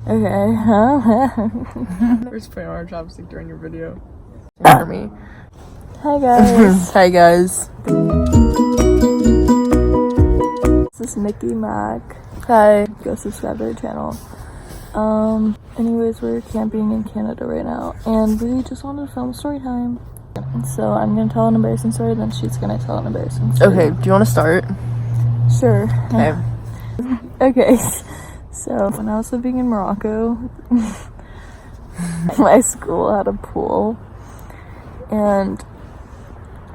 Okay. We're just putting on our chopstick during your video. For me. Hi guys. Hi guys. This is Nikki Mac. Hi. Go subscribe to our channel. Anyways, we're camping in Canada right now, and we just wanted to film story time. So I'm gonna tell an embarrassing story, then she's gonna tell an embarrassing story. Okay, do you want to start? Sure. Okay. Okay. So when I was living in Morocco, my school had a pool, and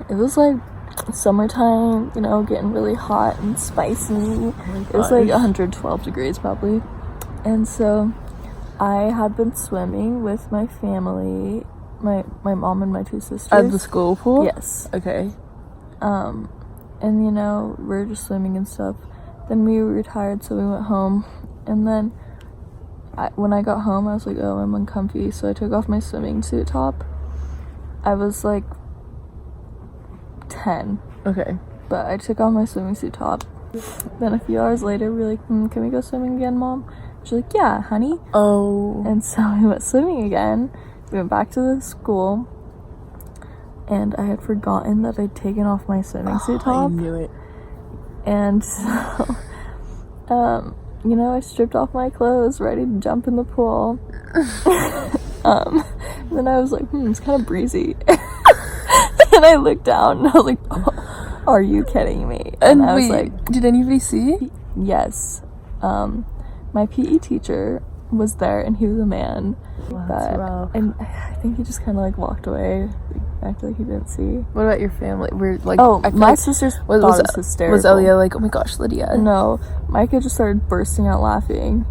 it was like summertime, you know, getting really hot and spicy. It was like 112 degrees probably. And so I had been swimming with my family, my mom and my two sisters. At the school pool? Yes. Okay. And you know, we're just swimming and stuff. Then we were tired, so we went home. And then when I got home, I was like, oh, I'm uncomfy. So I took off my swimming suit top. I was like 10. Okay. But I took off my swimming suit top. Then a few hours later, we were like, can we go swimming again, Mom? She's like, yeah, honey. Oh. And so we went swimming again. We went back to the school. And I had forgotten that I'd taken off my swimming suit top. I knew it. And so, you know, I stripped off my clothes, ready to jump in the pool. Then I was like, it's kind of breezy. And I looked down and I was like, oh, are you kidding me? And I was wait, like, did anybody see? yes. My PE teacher was there, and he was a man. Wow, that's rough. And I think he just kind of like walked away, acted like he didn't see. What about your family? We're like, Oh, I feel my like sisters was thought it was hysterical. Was Elia like, oh my gosh, Lydia? No, Micah just started bursting out laughing.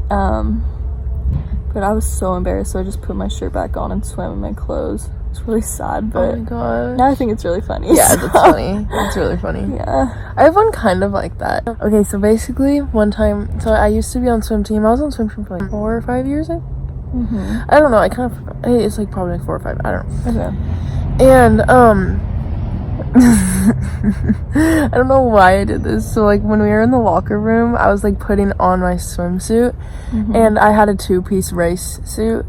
But I was so embarrassed, so I just put my shirt back on and swam in my clothes. It's really sad, but oh my god. now I think it's really funny. Yeah, so. that's funny. That's really funny. Yeah. I have one kind of like that. Okay, so basically, one time, so I used to be on swim team. I was on swim team for like 4 or 5 years. I don't know. I kind of forgot. It's like probably like 4 or 5. I don't know. Okay. And I don't know why I did this. So like when we were in the locker room, I was like putting on my swimsuit, and I had a 2-piece race suit.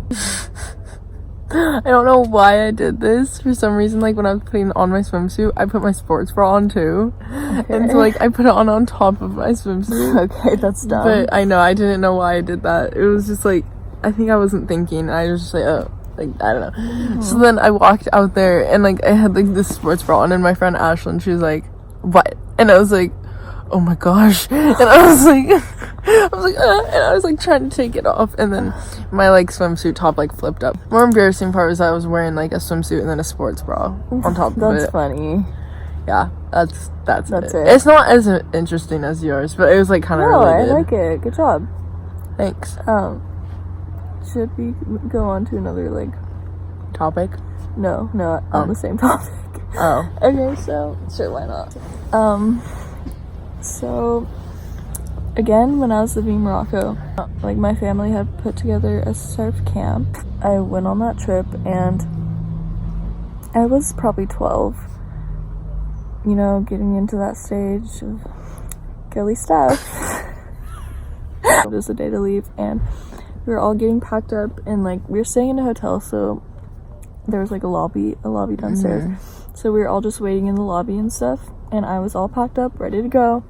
I don't know why I did this. For some reason, like when I was putting on my swimsuit, I put my sports bra on too. Okay. And so like I put it on top of my swimsuit. Okay, that's dumb. But I know, I didn't know why I did that. It was just like, I think I wasn't thinking. I was just like, oh, like, I don't know. So then I walked out there and like I had like this sports bra on, and my friend Ashlyn, she was like, what? And I was like, oh my gosh. And I was like, and I was like trying to take it off, and then my like swimsuit top like flipped up. More embarrassing part was I was wearing like a swimsuit and then a sports bra on top of it. That's funny. Yeah, that's it. it. It's not as interesting as yours, but it was like kind of related. I like it. Good job. Thanks. Should we go on to another like Topic? No, on the same topic. Oh. Okay, so sure, why not? So again, when I was living in Morocco, like my family had put together a surf camp. I went on that trip, and I was probably 12. You know, getting into that stage of girly stuff. It was the day to leave, and we were all getting packed up, and like we were staying in a hotel, so there was like a lobby downstairs. So we were all just waiting in the lobby and stuff, and I was all packed up, ready to go.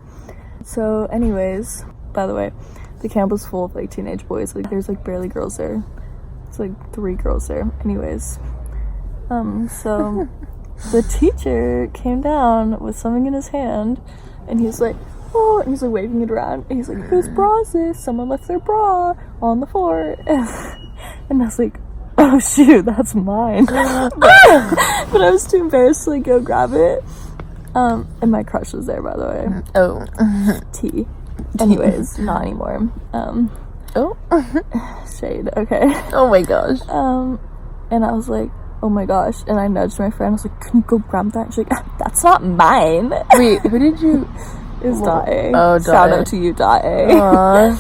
So anyways, by the way, the camp was full of like teenage boys. Like there's like barely girls there. It's like 3 girls there. Anyways, so the teacher came down with something in his hand, and he's like, oh, and he's like waving it around, and he's like, whose bra is this? Someone left their bra on the floor. And I was like, oh shoot, that's mine. But I was too embarrassed to like go grab it. And my crush was there, by the way. Oh. T. Anyways, not anymore. Oh. Shade. Okay. Oh my gosh. And I was like, oh my gosh. And I nudged my friend. I was like, can you go grab that? She's like, that's not mine. Wait, who did you? It was Dae. Oh, Dae. Shout out to you, Dae.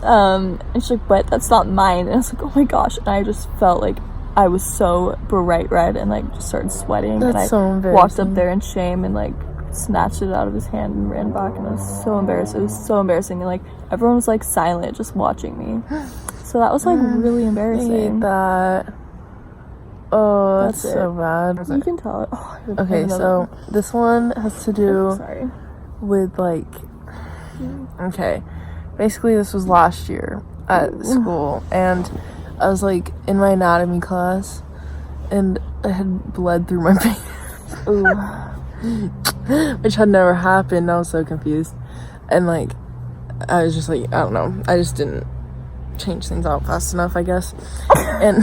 And she's like, but that's not mine. And I was like, oh my gosh. And I just felt like I was so bright red and like just started sweating. That's and I so embarrassing. walked up there in shame and like snatched it out of his hand and ran back, and I was so embarrassed. It was so embarrassing, and like everyone was like silent just watching me, so that was like really I embarrassing. hate that. Oh, that's so bad. You can tell it. Oh, okay, so this one has to do with like, okay, basically this was last year at school, and I was like in my anatomy class, and I had bled through my pants. Ooh. Which had never happened. I was so confused, and like I was just like, I don't know, I just didn't change things out fast enough, I guess. And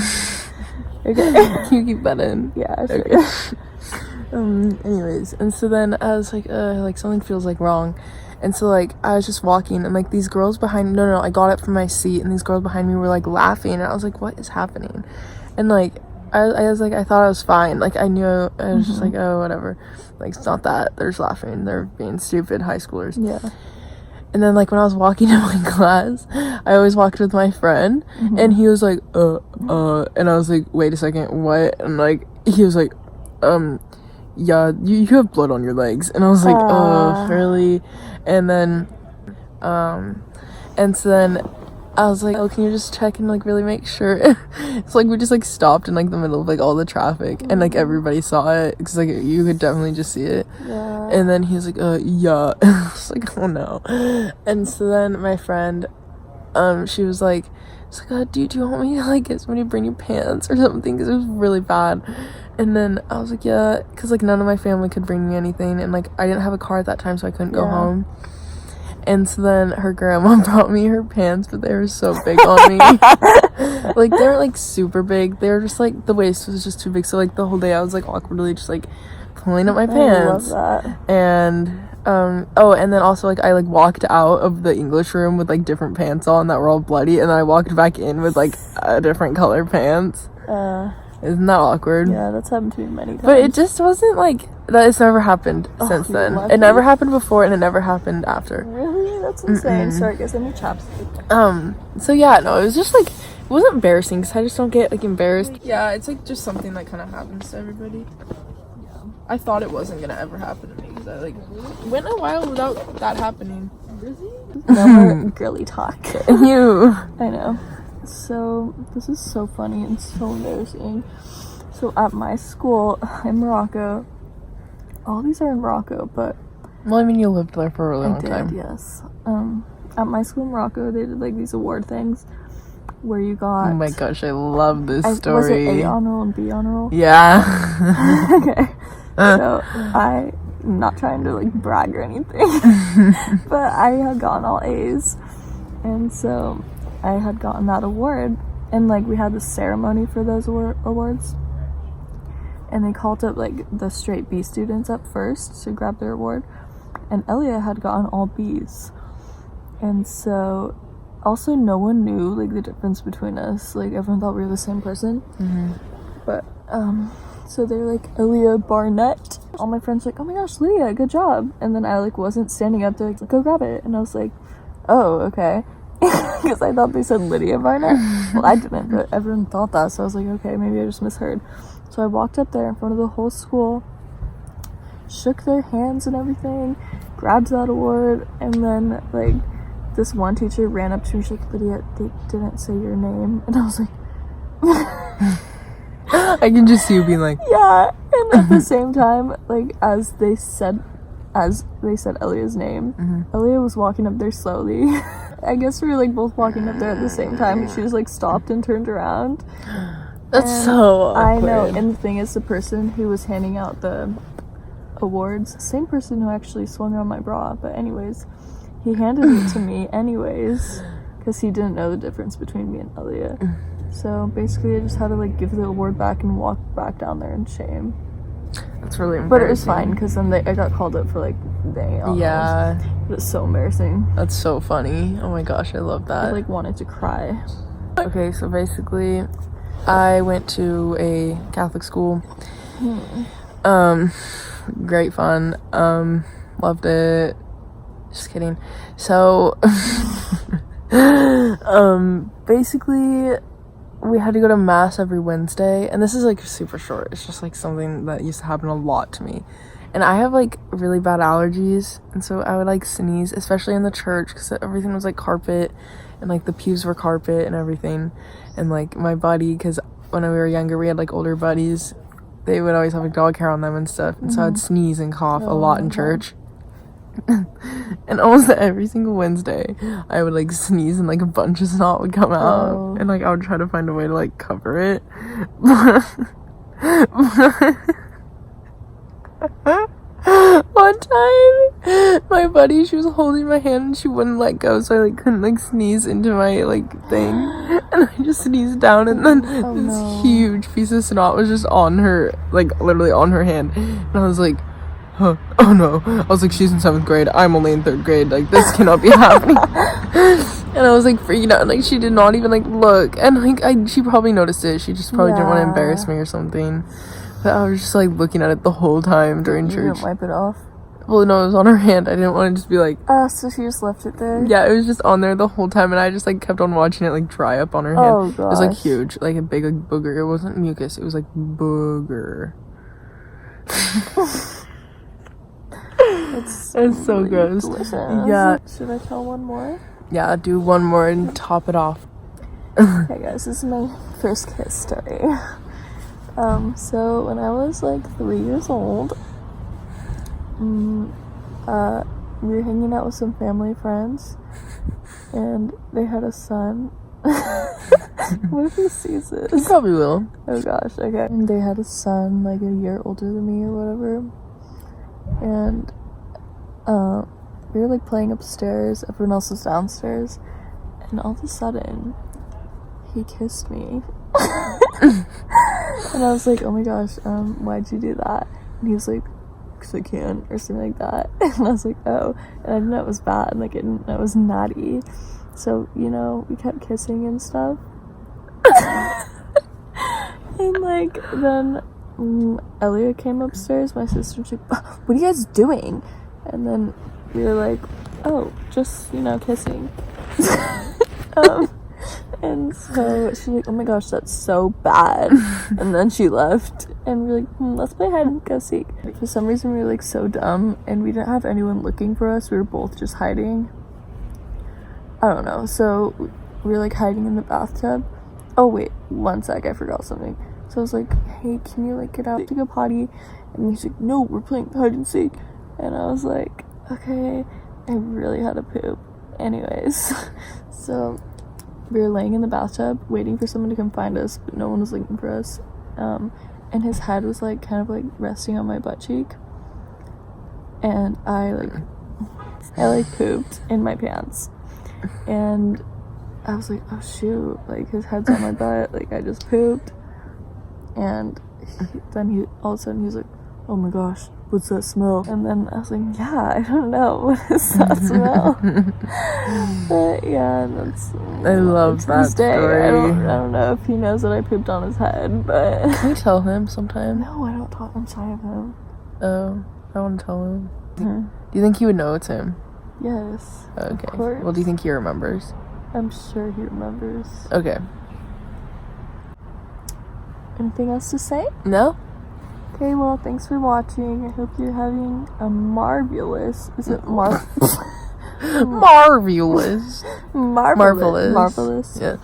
okay, can you keep that in? Yeah, sure. Okay. Anyways, and so then I was like something feels like wrong, and so like I was just walking, and like these girls behind me, no, I got up from my seat, and these girls behind me were like laughing, and I was like, what is happening? And like I was like, I thought I was fine, like I knew, I was just like, oh, whatever, like it's not that, they're just laughing, they're being stupid high schoolers. Yeah. And then like when I was walking in my class, I always walked with my friend, and he was like, and I was like, wait a second, what? And like he was like, yeah, you have blood on your legs. And I was like, oh, really? And then and so then I was like, oh, can you just check and like really make sure? It's like we just like stopped in like the middle of like all the traffic, and like everybody saw it, because like you could definitely just see it. Yeah. And then he was like, yeah. I was like, oh no. And so then my friend, she was like, do you want me to like get somebody to bring you pants or something, because it was really bad. And then I was like, yeah, because like none of my family could bring me anything, and like I didn't have a car at that time, so I couldn't go home. And so then her grandma brought me her pants, but they were so big on me. Like they were like super big. They were just like, the waist was just too big, so like the whole day I was like awkwardly just like pulling up my pants. I love that. And and then also like I like walked out of the English room with like different pants on that were all bloody, and then I walked back in with like a different color pants. Isn't that awkward? Yeah, that's happened to me many times. But it just wasn't like that. It's never happened since then. Lucky. It never happened before, and it never happened after. Really? That's insane. Sorry, I guess I need chapstick. So yeah, no, it was just like, it wasn't embarrassing, because I just don't get like embarrassed. Yeah, it's like just something that kind of happens to everybody. Yeah. I thought it wasn't gonna ever happen to me, because I like went a while without that happening. Really? No more girly talk. You. I know. So this is so funny and so embarrassing. So at my school in Morocco, all these are in Morocco, but well, I mean, you lived there for a really long time. Yes. At my school in Morocco, they did like these award things where you got. Oh my gosh, I love this story. Was it A honor roll and B honor roll? Yeah. Okay. So I'm not trying to like brag or anything, but I had gotten all A's, and so I had gotten that award, and like we had the ceremony for those awards, and they called up like the straight B students up first to grab their award, and Elia had gotten all B's, and so also no one knew like the difference between us. Like everyone thought we were the same person. But so they're like, Elia Barnett. All my friends were like, oh my gosh, Lydia, good job. And then I like wasn't standing up, they're like, go grab it. And I was like, oh, okay. Because I thought they said Lydia Barnett. Well, I didn't, but everyone thought that, so I was like, okay, maybe I just misheard. So I walked up there in front of the whole school, shook their hands and everything, grabbed that award, and then like this one teacher ran up to me, she's like, Lydia, they didn't say your name. And I was like I can just see you being like, yeah. And at the same time, like as they said Elia's name, Elia was walking up there slowly. I guess we were like both walking up there at the same time, and she just like stopped and turned around. That's and so awkward. I know. And the thing is, the person who was handing out the awards, same person who actually swung on my bra, but anyways, he handed it to me anyways, because he didn't know the difference between me and Elia. So basically I just had to like give the award back and walk back down there in shame. That's really embarrassing. But it was fine, because then I got called up for like the honors. Yeah. It was so embarrassing. That's so funny. Oh my gosh, I love that. I like wanted to cry. Okay, so basically I went to a Catholic school. Great fun. Loved it. Just kidding. So basically we had to go to mass every Wednesday, and this is like super short. It's just like something that used to happen a lot to me. And I have like really bad allergies, and so I would like sneeze, especially in the church, because everything was like carpet, and like the pews were carpet and everything. And like my buddy, because when we were younger we had like older buddies, they would always have like dog hair on them and stuff, and so I'd sneeze and cough a lot in church. And almost every single Wednesday I would like sneeze and like a bunch of snot would come out, and like I would try to find a way to like cover it. One time my buddy, she was holding my hand and she wouldn't let go, so I like couldn't like sneeze into my like thing, and I just sneezed down, and then this huge piece of snot was just on her, like literally on her hand, and I was like, huh, oh no. I was like, she's in 7th grade, I'm only in 3rd grade, like this cannot be happening. And I was like freaking out, and like she did not even like look, and like she probably noticed it, she just probably didn't want to embarrass me or something. But I was just like looking at it the whole time during church. You didn't wipe it off? Well, no, it was on her hand. I didn't want to just be like... so she just left it there? Yeah, it was just on there the whole time, and I just like kept on watching it like dry up on her hand. Oh, gosh. It was like huge, like a big like booger. It wasn't mucus, it was like booger. It's so really gross. Delicious. Yeah. Should I tell one more? Yeah, do one more and top it off. Okay guys, this is my first kiss story. So when I was like 3 years old, we were hanging out with some family friends, and they had a son. What if he sees this? He probably will. Oh gosh, okay. And they had a son like a year older than me or whatever, and we were like playing upstairs, everyone else was downstairs, and all of a sudden he kissed me. And I was like, oh my gosh, why'd you do that? And he was like, because I can, or something like that. And I was like, oh. And I didn't know it was bad, like I didn't know it was naughty. So, you know, we kept kissing and stuff. And like then Elliot came upstairs, my sister, and she's like, what are you guys doing? And then we were like, oh, just, you know, kissing. And so she's like, oh my gosh, that's so bad. And then she left, and we were like, let's play hide and go seek. For some reason we were like so dumb, and we didn't have anyone looking for us, we were both just hiding. I don't know, so we were like hiding in the bathtub. Oh wait, one sec, I forgot something. So I was like, hey, can you like get out to go potty? And he's like, no, we're playing hide and seek. And I was like, okay. I really had to poop. Anyways, so we were laying in the bathtub waiting for someone to come find us, but no one was looking for us. And his head was like kind of like resting on my butt cheek, and I pooped in my pants, and I was like, oh shoot, like his head's on my butt, like I just pooped. And then he all of a sudden he was like, oh my gosh, what's that smell? And then I was like, yeah, I don't know, what is that smell? But yeah, that's, I love that story. I don't know if he knows that I pooped on his head, but can you tell him sometime? no, I don't talk, I'm shy of him. Oh, I want to tell him. Mm-hmm. Do you think he would know it's him? Yes. Okay. Of course. Well, do you think he remembers? I'm sure he remembers. Okay. Anything else to say? No? Okay, well, thanks for watching. I hope you're having a marvelous... Is it marvelous? Marvelous. Yeah.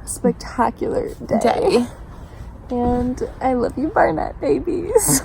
Spectacular day. And I love you, Barnett babies.